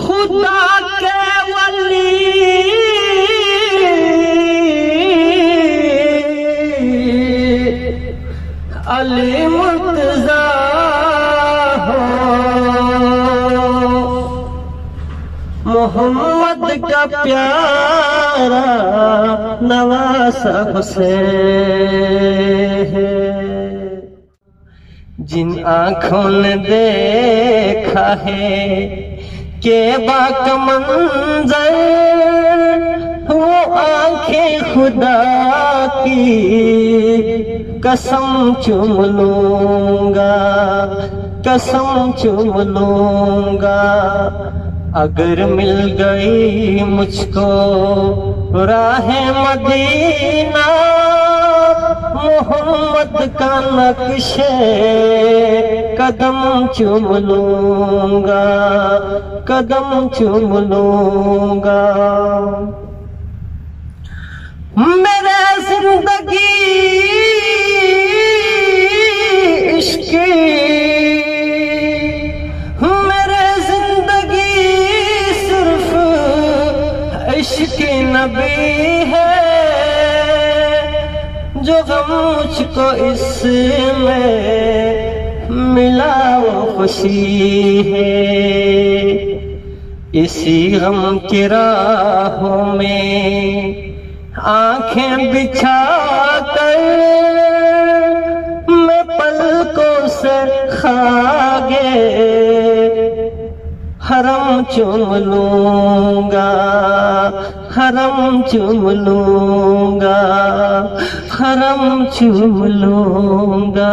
خدا کے ولی علی مرتضیٰ ہو، محمد کا پیارا نواسہ حسین ہے۔ جن آنکھوں نے دیکھا ہے کہ باک منظر، وہ آنکھیں خدا کی قسم چوم لوں گا، قسم چوم لوں گا۔ اگر مل گئی مجھ کو راہ مدینہ، محمد کا نقش قدم چوم لوں گا، قدم چوم لوں گا۔ میرے زندگی عشق، میرے زندگی صرف عشق نبی ہے، جو غم مجھ کو اس میں ملا وہ خوشی ہے۔ اسی غم کی راہوں میں آنکھیں بچھا کر میں پلکوں سے خاگے حرم چوم لوں گا، حرم چوم لوں گا، حرم چوم لوں گا۔